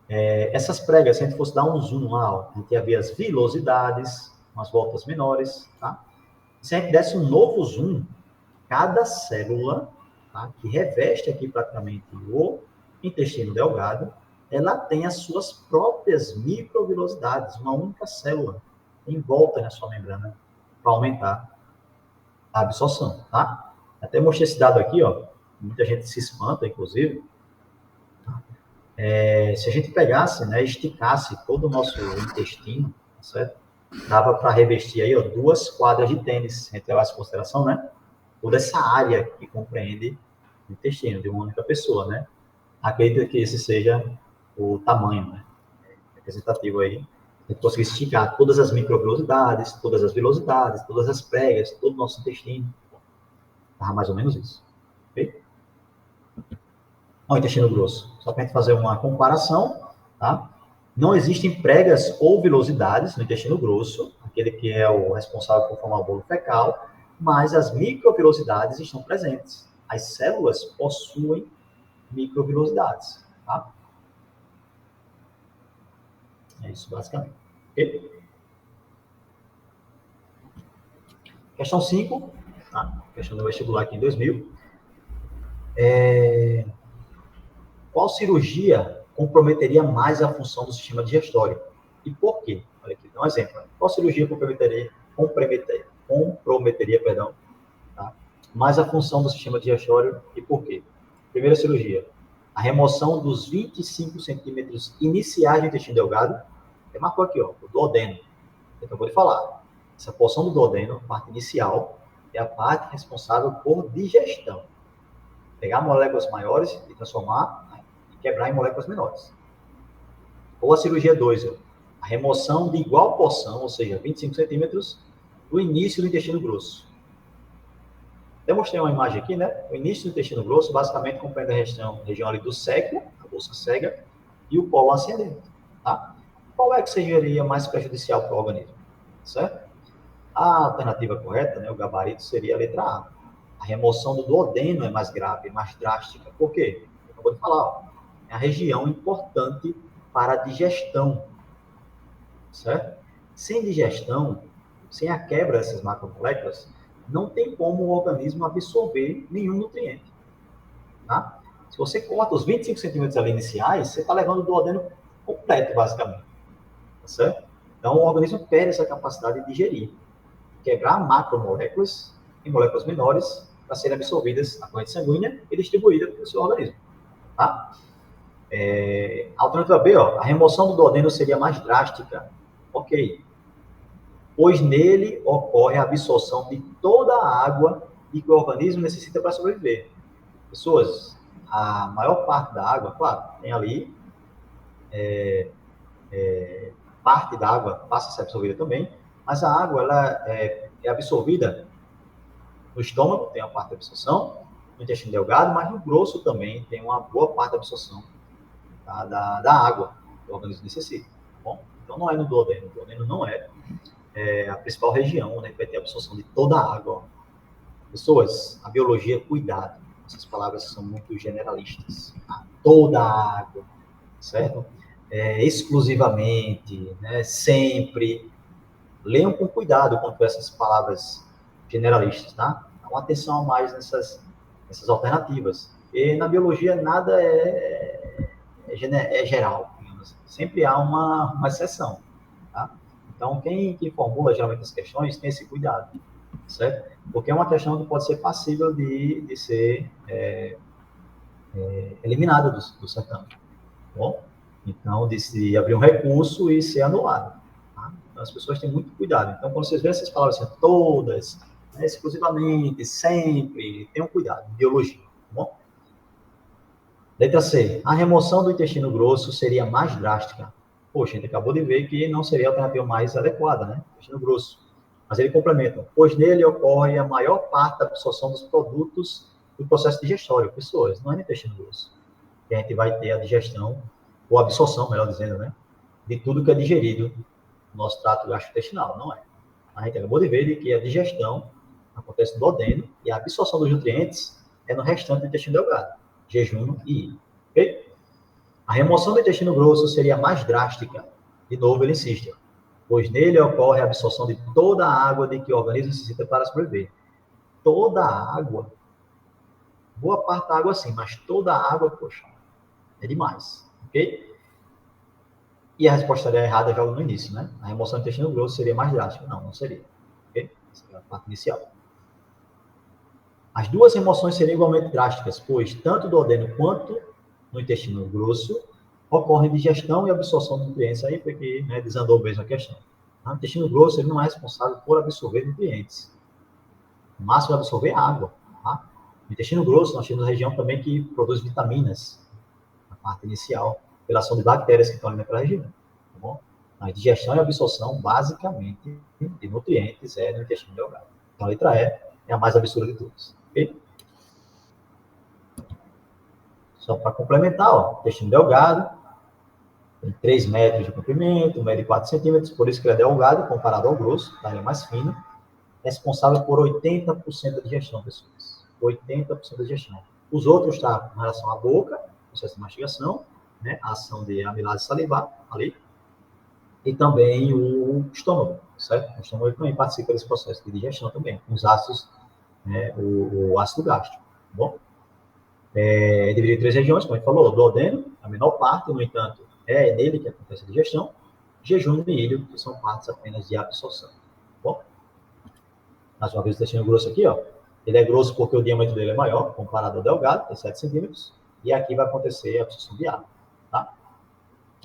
Essas pregas, se a gente fosse dar um zoom lá, ó, a gente ia ver as vilosidades, umas voltas menores, tá? Se a gente desse um novo zoom, cada célula, tá, que reveste aqui praticamente o intestino delgado, ela tem as suas próprias microvilosidades, uma única célula em volta na sua membrana, para aumentar a absorção, tá? Até mostrei esse dado aqui, ó, muita gente se espanta, inclusive. Se a gente pegasse, né, esticasse todo o nosso intestino, certo? Dava para revestir aí, ó, 2 quadras de tênis, se a gente levar em consideração, né? Toda essa área que compreende o intestino de uma única pessoa, né? Acredito que esse seja o tamanho, né, representativo aí. A gente conseguir esticar todas as microvilosidades, todas as vilosidades, todas as pregas, todo o nosso intestino. Tá mais ou menos isso. Ok? O intestino grosso. Só para a gente fazer uma comparação, tá? Não existem pregas ou vilosidades no intestino grosso, aquele que é o responsável por formar o bolo fecal, mas as microvilosidades estão presentes. As células possuem microvilosidades, tá? É isso, basicamente. Okay? Questão 5, tá? Questão do vestibular aqui em 2000. Qual cirurgia comprometeria mais a função do sistema digestório? E por quê? Olha aqui, dá um exemplo. Qual cirurgia comprometeria, tá, mais a função do sistema digestório e por quê? Primeira cirurgia, a remoção dos 25 centímetros iniciais do intestino delgado. Você marcou aqui, ó, o duodeno. Eu acabou de falar. Essa porção do duodeno, a parte inicial, é a parte responsável por digestão. Pegar moléculas maiores e transformar, e quebrar em moléculas menores. Ou a cirurgia 2, a remoção de igual porção, ou seja, 25 centímetros, do início do intestino grosso. Eu mostrei uma imagem aqui, né? O início do intestino grosso basicamente compreende a região ali do séquio, a bolsa cega, e o colo ascendente, tá? Qual é que seria mais prejudicial para o organismo? Certo? A alternativa correta, né, o gabarito, seria a letra A. A remoção do duodeno é mais grave, mais drástica. Por quê? Eu acabou de falar, ó, é a região importante para a digestão, certo? Sem digestão, sem a quebra dessas macromoléculas, não tem como o organismo absorver nenhum nutriente, tá? Se você corta os 25 centímetros ali iniciais, você está levando o duodeno completo, basicamente, tá certo? Então, o organismo perde essa capacidade de digerir, quebrar macromoléculas em moléculas menores para serem absorvidas na corrente sanguínea e distribuídas para o seu organismo, tá? A alternativa B, ó, a remoção do duodeno seria mais drástica. Ok. Pois nele ocorre a absorção de toda a água que o organismo necessita para sobreviver. Pessoas, a maior parte da água, claro, tem ali parte da água passa a ser absorvida também, mas a água ela é absorvida no estômago, tem uma parte da absorção, no intestino delgado, mas no grosso também tem uma boa parte da absorção, tá, da água que o organismo necessita. Tá bom? Então não é no duodeno, o duodeno não é a principal região, né, que vai ter a absorção de toda a água. Pessoas, a biologia, cuidado. Essas palavras são muito generalistas. Tá? Toda a água, certo? Exclusivamente, né, sempre. Leiam com cuidado quanto a essas palavras generalistas, tá? Dá uma atenção a mais nessas alternativas. E na biologia nada é geral, digamos assim. Sempre há uma exceção, tá? Então, quem formula geralmente as questões tem esse cuidado, certo? Porque é uma questão que pode ser passível de ser eliminada do certame, tá bom? Então, de se abrir um recurso e ser anulado. Tá? Então, as pessoas têm muito cuidado. Então, quando vocês veem essas palavras assim, todas, né, exclusivamente, sempre, tenham cuidado, biologia, tá bom? Letra C. A remoção do intestino grosso seria mais drástica. poxa, a gente acabou de ver que não seria a alternativa mais adequada, né? Intestino grosso. Mas ele complementa, pois nele ocorre a maior parte da absorção dos produtos do processo digestório. Pessoas, não é no intestino grosso que a gente vai ter a digestão, ou absorção, melhor dizendo, né? De tudo que é digerido no nosso trato gastrointestinal, não é. A gente acabou de ver de que a digestão acontece no duodeno e a absorção dos nutrientes é no restante do intestino delgado, jejum e hímen. Ok? A remoção do intestino grosso seria mais drástica. De novo, ele insiste, pois nele ocorre a absorção de toda a água de que o organismo necessita para sobreviver. Toda a água, boa parte da água sim, mas toda a água, poxa, é demais, ok? E a resposta estaria errada já no início, né? A remoção do intestino grosso seria mais drástica. Não, não seria, ok? Essa é a parte inicial. As duas remoções seriam igualmente drásticas, pois tanto do duodeno quanto no intestino grosso ocorre digestão e absorção de nutrientes. Aí foi que, né, desandou mesmo a questão. O intestino grosso ele não é responsável por absorver nutrientes. O máximo é absorver água. Tá? No intestino grosso nós temos a região também que produz vitaminas, na parte inicial, pela ação de bactérias que estão ali naquela região. Tá bom? A digestão e absorção, basicamente, de nutrientes é no intestino delgado. Então a letra E é a mais absurda de todas. Okay? Só para complementar, ó, intestino delgado, tem 3 metros de comprimento, 1 metro e 4 centímetros, por isso que ele é delgado comparado ao grosso, tá? Ele é mais fino, responsável por 80% da digestão, pessoas. 80% da digestão. Os outros tá em relação à boca, processo de mastigação, né? A ação de amilase salivar, ali, e também o estômago, certo? O estômago também participa desse processo de digestão também, com os ácidos, né? O ácido gástrico, tá bom? É dividido em 3 regiões, como a gente falou, o duodeno, a menor parte, no entanto, é nele que acontece a digestão, jejum e ilho, que são partes apenas de absorção. Tá bom? Mais uma vez o intestino grosso aqui, ó, ele é grosso porque o diâmetro dele é maior, comparado ao delgado, tem 7 centímetros, e aqui vai acontecer a absorção de água. Tá?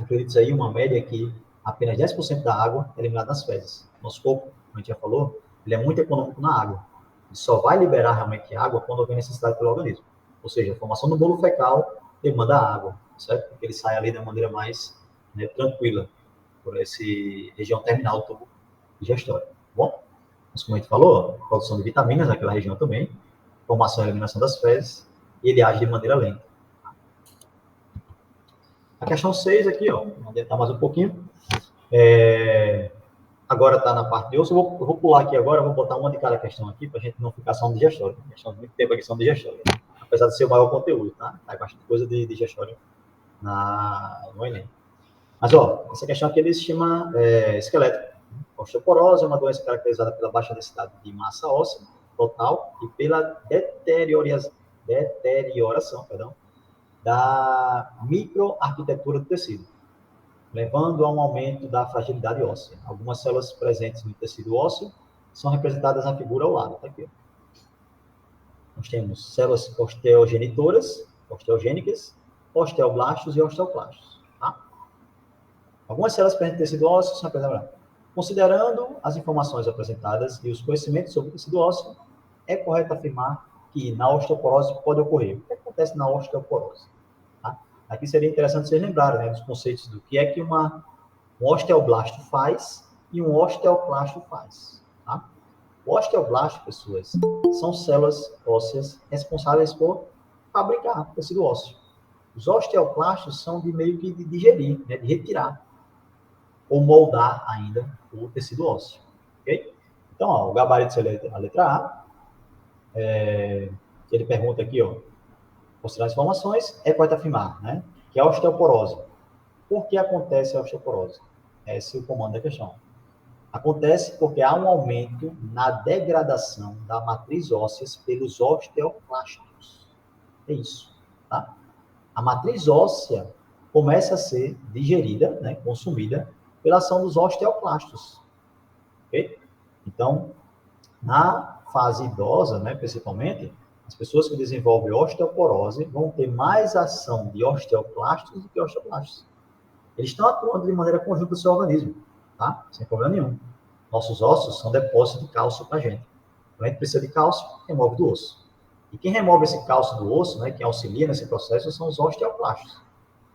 Acredite aí, uma média que apenas 10% da água é eliminada nas fezes. Nosso corpo, como a gente já falou, ele é muito econômico na água. Ele só vai liberar realmente água quando houver necessidade pelo organismo. Ou seja, a formação do bolo fecal demanda água, certo? Porque ele sai ali da maneira mais, né, tranquila, por essa região terminal do tubo digestório. Tá bom? Mas como a gente falou, produção de vitaminas naquela região também, formação e eliminação das fezes, e ele age de maneira lenta. A questão 6 aqui, ó, vamos adiantar mais um pouquinho. Agora está na parte de osso. Eu vou pular aqui agora, vou botar uma de cada questão aqui, para a gente não ficar só no digestório. Questão de muito tempo aqui só no digestório. Apesar de ser o maior conteúdo, tá? Tem bastante coisa de digestório no Enem. Mas, ó, essa questão aqui ele se chama esquelético. Osteoporose é uma doença caracterizada pela baixa densidade de massa óssea total e pela deterioração da microarquitetura do tecido, levando a um aumento da fragilidade óssea. Algumas células presentes no tecido ósseo são representadas na figura ao lado. Tá aqui, ó. Nós temos células osteogenitoras, osteogênicas, osteoblastos e osteoclastos. Tá? Algumas células presentes no tecido ósseo são representadas. Considerando as informações apresentadas e os conhecimentos sobre o tecido ósseo, é correto afirmar que na osteoporose pode ocorrer. O que acontece na osteoporose? Tá? Aqui seria interessante vocês lembrarem, né, dos conceitos do que é que um osteoblasto faz e um osteoclasto faz. Tá? O osteoblasto, pessoas, são células ósseas responsáveis por fabricar tecido ósseo. Os osteoclastos são de meio que de digerir, né, de retirar ou moldar ainda o tecido ósseo. Okay? Então, ó, o gabarito seria a letra A. Ele pergunta aqui, ó, considerar as informações, é correto afirmar, né, que é a osteoporose. Por que acontece a osteoporose? Esse é o comando da questão. Acontece porque há um aumento na degradação da matriz óssea pelos osteoclastos. É isso, tá? A matriz óssea começa a ser digerida, né, consumida, pela ação dos osteoclastos. Ok? Então, na fase idosa, né, principalmente, as pessoas que desenvolvem osteoporose vão ter mais ação de osteoclastos do que osteoblastos. Eles estão atuando de maneira conjunta no seu organismo, tá? Sem problema nenhum. Nossos ossos são depósitos de cálcio para a gente. Quando a gente precisa de cálcio, remove do osso. E quem remove esse cálcio do osso, né, quem auxilia nesse processo, são os osteoclastos.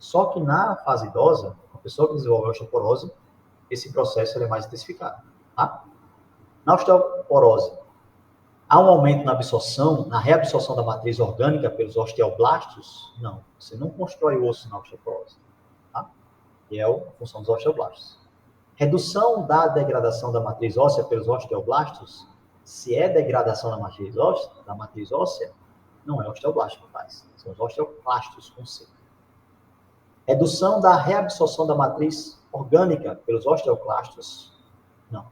Só que na fase idosa, a pessoa que desenvolve osteoporose, esse processo é mais intensificado, tá? Na osteoporose, há um aumento na absorção, na reabsorção da matriz orgânica pelos osteoblastos? Não, você não constrói o osso na osteoporose, tá? Que é a função dos osteoblastos. Redução da degradação da matriz óssea pelos osteoblastos, se é degradação da matriz óssea, não é osteoblasto que faz, são os osteoclastos com C. Redução da reabsorção da matriz orgânica pelos osteoclastos, não,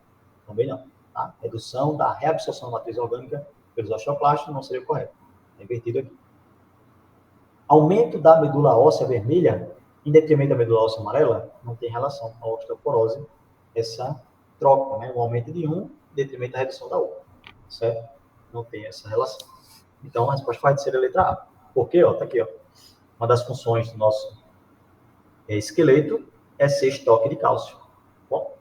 também não. Tá? Redução da reabsorção da matriz orgânica pelos osteoclastos não seria correto. É invertido aqui. Aumento da medula óssea vermelha em detrimento da medula óssea amarela não tem relação com a osteoporose, essa troca, né? O aumento de um em detrimento da redução da outra, certo? Não tem essa relação. Então, a resposta vai ser a letra A. Por quê? Ó, tá aqui, ó. Uma das funções do nosso esqueleto é ser estoque de cálcio. Bom,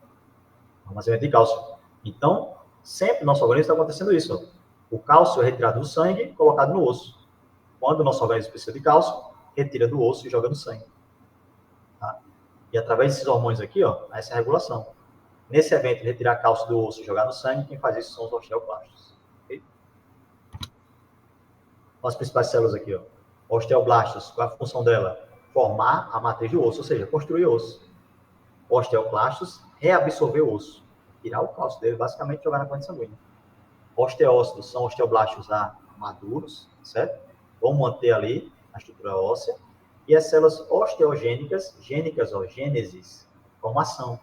armazenamento de cálcio. Então, sempre no nosso organismo está acontecendo isso. Ó. O cálcio é retirado do sangue e colocado no osso. Quando o nosso organismo precisa de cálcio, retira do osso e joga no sangue. Tá? E através desses hormônios aqui, ó, há essa regulação. Nesse evento de retirar cálcio do osso e jogar no sangue, quem faz isso são os osteoclastos. Okay? As principais células aqui, ó. Osteoblastos, qual é a função dela? Formar a matriz do osso, ou seja, construir osso. Osteoclastos, reabsorver o osso. Tirar o cálcio dele, basicamente jogar na corrente sanguínea. Osteócitos são osteoblastos já maduros, certo? Vão manter ali a estrutura óssea. E as células osteogênicas, gênicas, ó, gênesis, formação.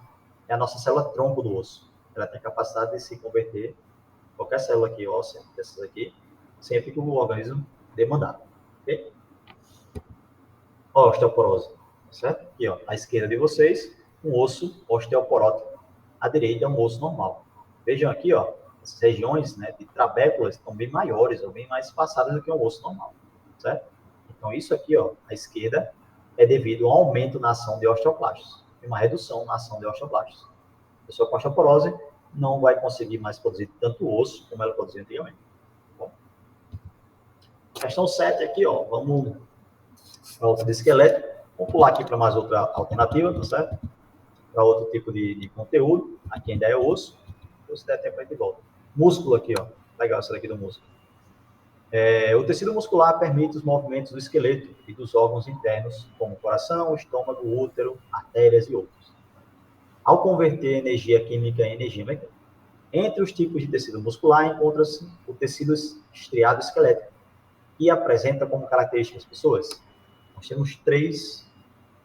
É a nossa célula tronco do osso. Ela tem a capacidade de se converter, qualquer célula aqui óssea, dessas aqui, sempre que o organismo demandar. Ok? Ó, osteoporose, certo? Aqui, ó, à esquerda de vocês, um osso osteoporótico. À direita é um osso normal. Vejam aqui, ó, essas regiões, né, de trabéculas estão bem maiores, ou bem mais espaçadas do que um osso normal, certo? Então, isso aqui, ó, à esquerda, é devido a um aumento na ação de osteoclastos e uma redução na ação de osteoblastos. A pessoa com osteoporose não vai conseguir mais produzir tanto osso como ela produzia antigamente. Bom, questão 7 aqui, ó, vamos para outra de esqueleto. Vamos pular aqui para mais outra alternativa, tá certo? Para outro tipo de conteúdo. Aqui ainda é osso. Se der tempo, a gente volta. Músculo aqui, ó. Legal essa daqui do músculo. O tecido muscular permite os movimentos do esqueleto e dos órgãos internos, como coração, estômago, útero, artérias e outros. Ao converter energia química em energia mecânica. Entre os tipos de tecido muscular encontra-se o tecido estriado esquelético, que apresenta como características pessoas. Nós temos 3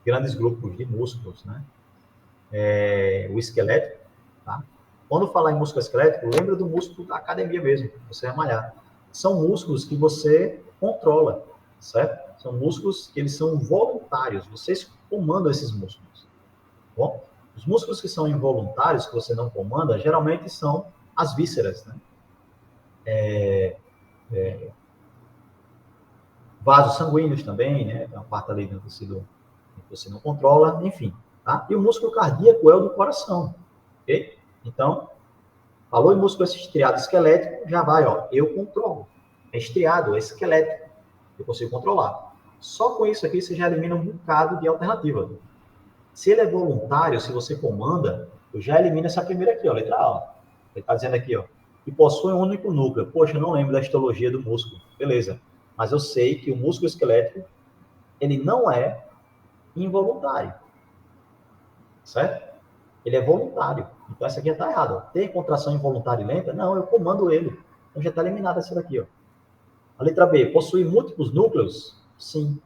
grandes grupos de músculos, né? O esquelético, tá? Quando falar em músculo esquelético, lembra do músculo da academia mesmo, você vai malhar. São músculos que você controla, certo? São músculos que eles são voluntários, vocês comandam esses músculos. Bom, os músculos que são involuntários, que você não comanda, geralmente são as vísceras, né? Vasos sanguíneos também, né? Tem uma parte ali do tecido que você não controla, enfim. Tá? E o músculo cardíaco é o do coração, ok? Então, falou em músculo estriado esquelético, já vai, ó, eu controlo. É estriado, é esquelético, eu consigo controlar. Só com isso aqui você já elimina um bocado de alternativa. Se ele é voluntário, se você comanda, eu já elimino essa primeira aqui, ó, letra A. Ele está dizendo aqui, ó, que possui um único núcleo. Poxa, eu não lembro da histologia do músculo. Beleza. Mas eu sei que o músculo esquelético, ele não é involuntário. Certo? Ele é voluntário. Então, essa aqui já está errada. Tem contração involuntária e lenta? Não, eu comando ele. Então, já está eliminada essa daqui. Ó. A letra B, possui múltiplos núcleos? Sim.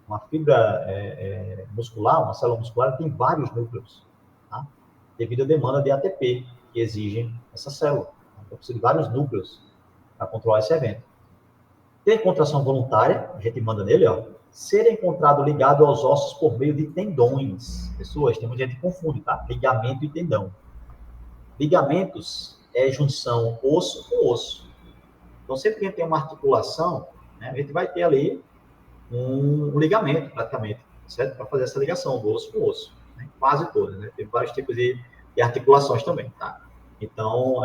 Uma fibra muscular, uma célula muscular, tem vários núcleos. Tá? Devido à demanda de ATP que exigem essa célula. Então, precisa de vários núcleos para controlar esse evento. Ter contração voluntária, a gente manda nele, ó. Ser encontrado ligado aos ossos por meio de tendões. Pessoas, tem muita gente que confunde, tá? Ligamento e tendão. Ligamentos é junção osso com osso. Então, sempre que a gente tem uma articulação, né, a gente vai ter ali um ligamento, praticamente, certo? Para fazer essa ligação do osso com osso. Né? Quase todas, né? Tem vários tipos de articulações também, tá? Então,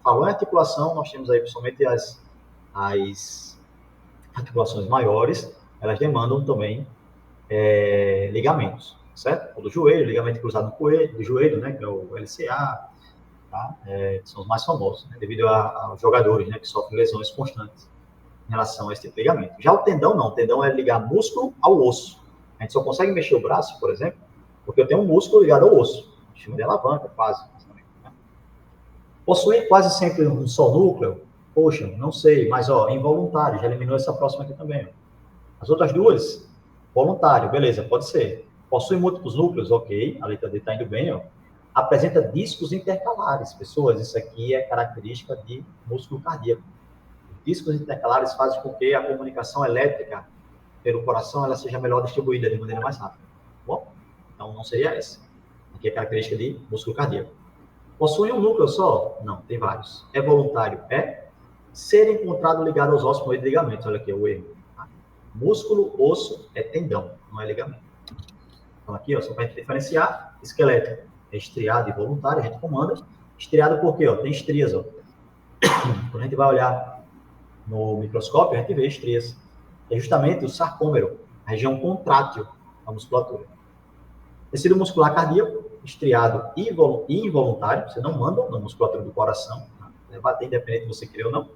falando em articulação, nós temos aí principalmente as articulações maiores, elas demandam também ligamentos, certo? O do joelho, ligamento cruzado do joelho, né, que é o LCA, tá? Que são os mais famosos, né, devido aos jogadores, né, que sofrem lesões constantes em relação a esse tipo de ligamento. Já o tendão não, o tendão é ligar músculo ao osso. A gente só consegue mexer o braço, por exemplo, porque eu tenho um músculo ligado ao osso, chama de alavanca, quase. Né? Possuir quase sempre um só núcleo, poxa, não sei, mas involuntário, já eliminou essa próxima aqui também. As outras duas, voluntário, beleza, pode ser. Possui múltiplos núcleos, ok, a letra D está indo bem, Apresenta discos intercalares, pessoas, isso aqui é característica de músculo cardíaco. Discos intercalares fazem com que a comunicação elétrica pelo coração ela seja melhor distribuída de maneira mais rápida. Bom, então não seria essa. Aqui é característica de músculo cardíaco. Possui um núcleo só? Não, tem vários. É voluntário? É. Ser encontrado ligado aos ossos por meio de ligamentos. Olha aqui o erro. Tá? Músculo, osso é tendão, não é ligamento. Então aqui, só para a gente diferenciar, esqueleto é estriado e voluntário, a gente comanda. Estriado por quê? Tem estrias. Quando a gente vai olhar no microscópio, a gente vê estrias. É justamente o sarcômero, a região contrátil da musculatura. Tecido muscular cardíaco, estriado e involuntário, você não manda na musculatura do coração, tá? Vai bater independente se você querer ou não,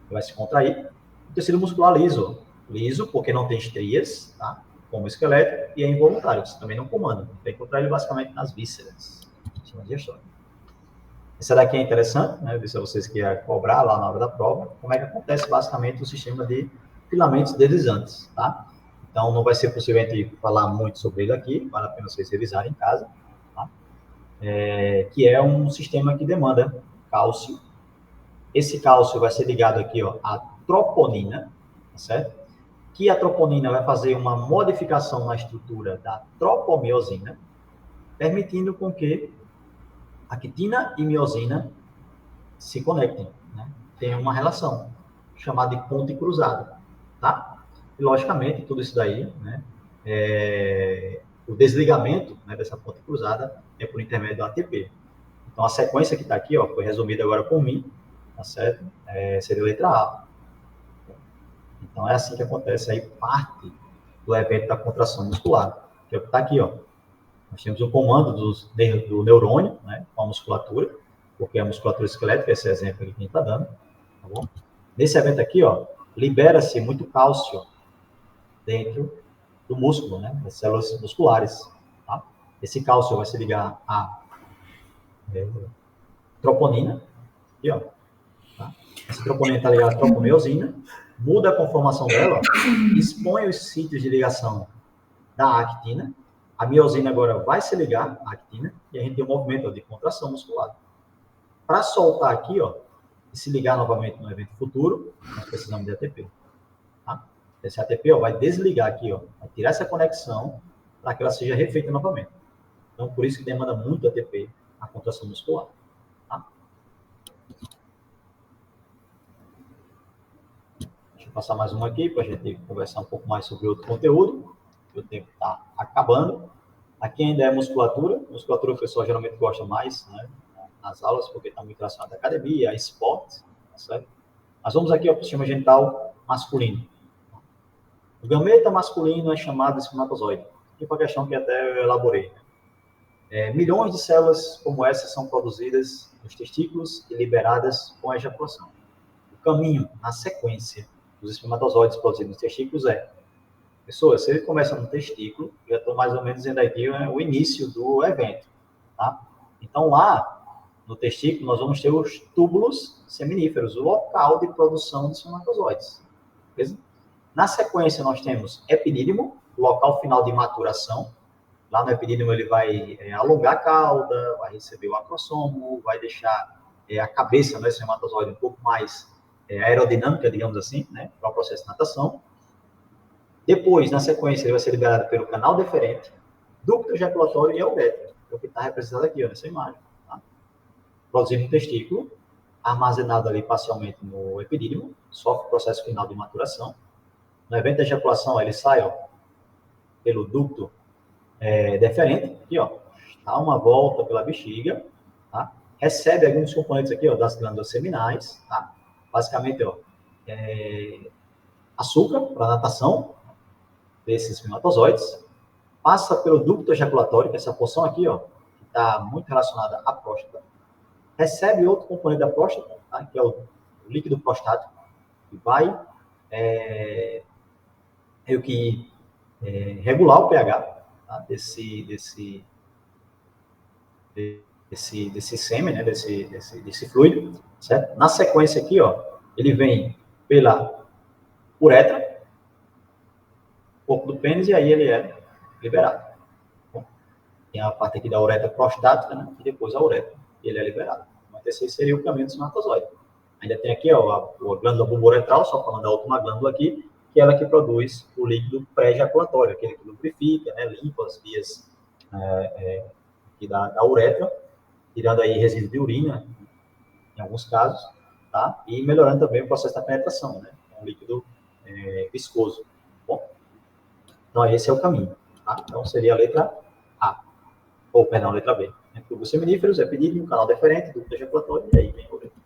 vai se contrair. O tecido muscular liso, liso porque não tem estrias, tá? Como o esqueleto, e é involuntário, você também não comanda, tem que contrair ele basicamente nas vísceras, chama de gestão. Essa daqui é interessante, né? Eu disse a vocês que ia cobrar lá na hora da prova, como é que acontece basicamente o sistema de filamentos deslizantes, tá? Então, não vai ser possível a gente falar muito sobre ele aqui, vale a pena vocês revisarem em casa, tá? Que é um sistema que demanda cálcio. Esse cálcio vai ser ligado aqui, à troponina, tá certo? Que a troponina vai fazer uma modificação na estrutura da tropomiosina, permitindo com que a quitina e miosina se conectem, né? Tem uma relação chamada de ponte cruzada, tá? E, logicamente, tudo isso daí, né, o desligamento, né, dessa ponte cruzada é por intermédio do ATP. Então, a sequência que está aqui, foi resumida agora por mim, tá certo? Seria a letra A. Então, é assim que acontece aí parte do evento da contração muscular, que é o que está aqui, Nós temos um comando do neurônio, né, com a musculatura, porque a musculatura esquelética, esse exemplo aqui que a gente está dando, tá bom? Nesse evento aqui, libera-se muito cálcio dentro do músculo, né, das células musculares, tá? Esse cálcio vai se ligar à troponina, aqui, tá? Essa troponina está ligada à tropomiosina, muda a conformação dela, expõe os sítios de ligação da actina, a miosina agora vai se ligar à actina, e a gente tem um movimento de contração muscular. Para soltar aqui, e se ligar novamente no evento futuro, nós precisamos de ATP. Tá? Esse ATP vai desligar aqui, vai tirar essa conexão para que ela seja refeita novamente. Então, por isso que demanda muito ATP a contração muscular. Tá? Deixa eu passar mais uma aqui para a gente conversar um pouco mais sobre outro conteúdo. O tempo está acabando. Aqui ainda é musculatura. Musculatura o pessoal geralmente gosta mais, né, nas aulas, porque está muito relacionado à academia, a esportes, tá certo? Mas vamos aqui ao sistema genital masculino. O gameta masculino é chamado de espermatozoide. E foi a questão que até eu elaborei. Milhões de células como essa são produzidas nos testículos e liberadas com a ejaculação. O caminho, na sequência, dos espermatozoides produzidos nos testículos pessoas, se ele começa no testículo, já estou mais ou menos dizendo aqui o início do evento, tá? Então, lá no testículo, nós vamos ter os túbulos seminíferos, o local de produção de espermatozoides. Beleza? Na sequência, nós temos epidídimo, local final de maturação. Lá no epidídimo, ele vai alongar a cauda, vai receber o acrossomo, vai deixar a cabeça do espermatozoide um pouco mais aerodinâmica, digamos assim, né, para o processo de natação. Depois, na sequência, ele vai ser liberado pelo canal deferente, ducto ejaculatório e a uretra, que é o que está representado aqui, nessa imagem. Tá? Produzido no testículo, armazenado ali parcialmente no epidídimo, sofre o processo final de maturação. No evento da ejaculação, ele sai pelo ducto deferente, aqui, dá uma volta pela bexiga, tá? Recebe alguns componentes aqui, das glândulas seminais, tá? Basicamente, açúcar para natação, desses espermatozoides, passa pelo ducto ejaculatório, que é essa porção aqui, ó, que está muito relacionada à próstata, recebe outro componente da próstata, tá, que é o líquido prostático, que vai meio que regular o pH, tá, desse sêmen, né, desse fluido, certo? Na sequência aqui, ó, ele vem pela uretra, corpo do pênis, e aí ele é liberado. Bom, tem a parte aqui da uretra prostática, né, e depois a uretra, e ele é liberado. Mas esse seria o caminho do espermatozoide. Ainda tem aqui, ó, a glândula bulboretral, só falando da última glândula aqui, que é ela que produz o líquido pré-ejaculatório, aquele que lubrifica, né, limpa as vias aqui da uretra, tirando aí resíduo de urina, em alguns casos, tá? E melhorando também o processo da penetração, né? Um líquido viscoso. Bom, então esse é o caminho, tá? Então seria a letra A, ou perdão, a letra B. Tubos seminíferos, epidídimo, canal deferente, ducto ejaculatório, e aí vem o uretra.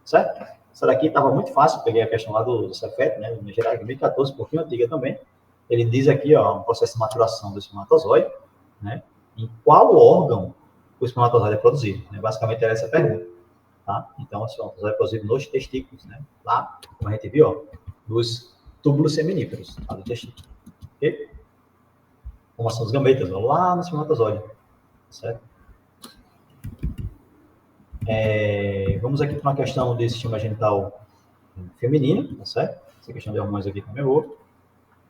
Certo? Essa daqui estava muito fácil, peguei a questão lá do Cefet, né? No geral, 2014, um pouquinho antiga também. Ele diz aqui, ó, um processo de maturação do espermatozoide, né? Em qual órgão o espermatozoide é produzido? Né? Basicamente era essa a pergunta. Tá? Então, o espermatozoide é produzido nos testículos, né? Lá, como a gente viu, ó, dos túbulos seminíferos, tá? Do testículo. Ok? Formação dos gametas, ó, lá no espermatozoide. Certo? Vamos aqui para uma questão de sistema genital feminino, tá certo? Essa questão de hormônios aqui também é outra.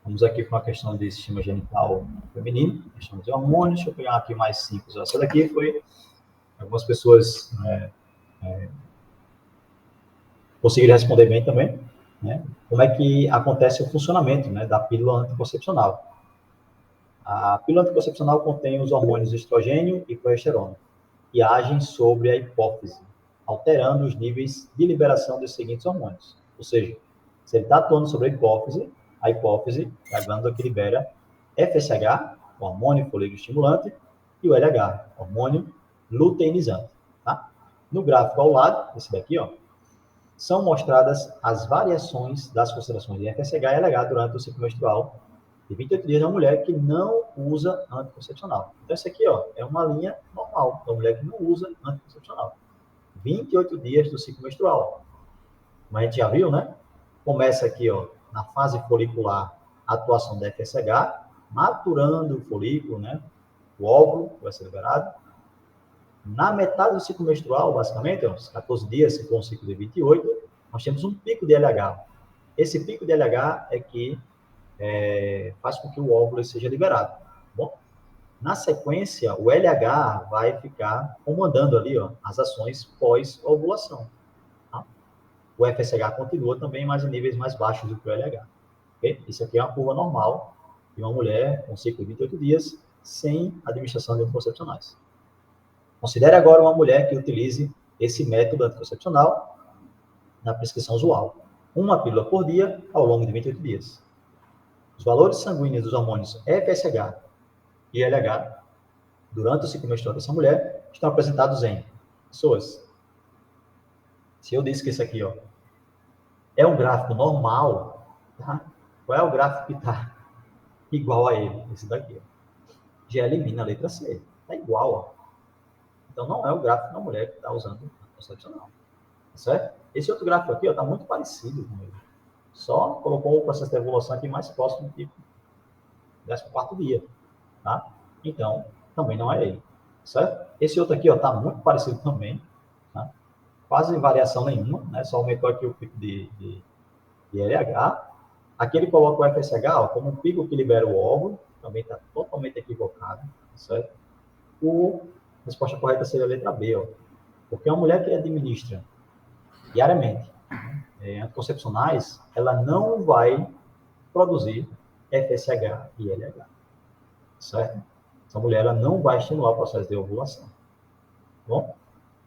Vamos aqui para uma questão de sistema genital feminino, questão de hormônios. Deixa eu pegar aqui mais 5. Essa daqui foi algumas pessoas conseguiram responder bem também, né? Como é que acontece o funcionamento, né, da pílula anticoncepcional? A pílula anticoncepcional contém os hormônios estrogênio e progesterona, que agem sobre a hipófise, alterando os níveis de liberação dos seguintes hormônios. Ou seja, se ele está atuando sobre a hipófise é a glândula que libera FSH, o hormônio folículo estimulante, e o LH, hormônio luteinizante. Tá? No gráfico ao lado, esse daqui, ó, são mostradas as variações das concentrações de FSH e LH durante o ciclo menstrual de 28 dias da mulher que não usa anticoncepcional. Então, isso aqui, ó, é uma linha normal da mulher que não usa anticoncepcional. 28 dias do ciclo menstrual. Como a gente já viu, né? Começa aqui, ó, na fase folicular, a atuação da FSH, maturando o folículo, né? O óvulo vai ser liberado. Na metade do ciclo menstrual, basicamente, uns 14 dias, se for um ciclo de 28, nós temos um pico de LH. Esse pico de LH é que faz com que o óvulo seja liberado. Bom, na sequência, o LH vai ficar comandando ali, ó, as ações pós-ovulação. Tá? O FSH continua também, mas em níveis mais baixos do que o LH. Okay? Isso aqui é uma curva normal de uma mulher com um ciclo de 28 dias sem administração de anticoncepcionais. Considere agora uma mulher que utilize esse método anticoncepcional na prescrição usual. Uma pílula por dia ao longo de 28 dias. Os valores sanguíneos dos hormônios FSH e LH durante o ciclo menstrual dessa mulher estão apresentados em pessoas. Se eu disse que isso aqui, ó, é um gráfico normal, tá? Qual é o gráfico que está igual a ele? Esse daqui, ó. Já elimina a letra C. Está igual, ó. Então, não é o gráfico da mulher que está usando anticoncepcional. Certo? Esse outro gráfico aqui está muito parecido com ele. Só colocou o processo de evolução aqui mais próximo do 14º dia. Tá? Então, também não é ele. Certo? Esse outro aqui está muito parecido também. Tá? Quase variação nenhuma. Né? Só aumentou aqui o pico de LH. Aqui ele coloca o FSH ó, como um pico que libera o óvulo. Também está totalmente equivocado. Certo? A resposta correta seria a letra B. Ó. Porque uma mulher que administra diariamente anticoncepcionais, ela não vai produzir FSH e LH. Certo? Essa mulher ela não vai estimular o processo de ovulação. Bom?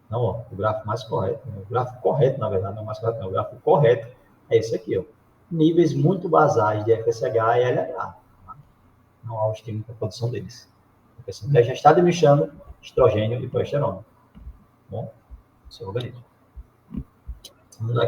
Não, ó, o gráfico mais correto, né? O gráfico correto, na verdade, não é mais correto, não. O gráfico correto é esse aqui, ó. Níveis muito basais de FSH e LH. Tá? Não há o estímulo para a produção deles. Porque essa mulher já está administrando estrogênio e progesterona. Bom? Seu organismo. Vamos aqui.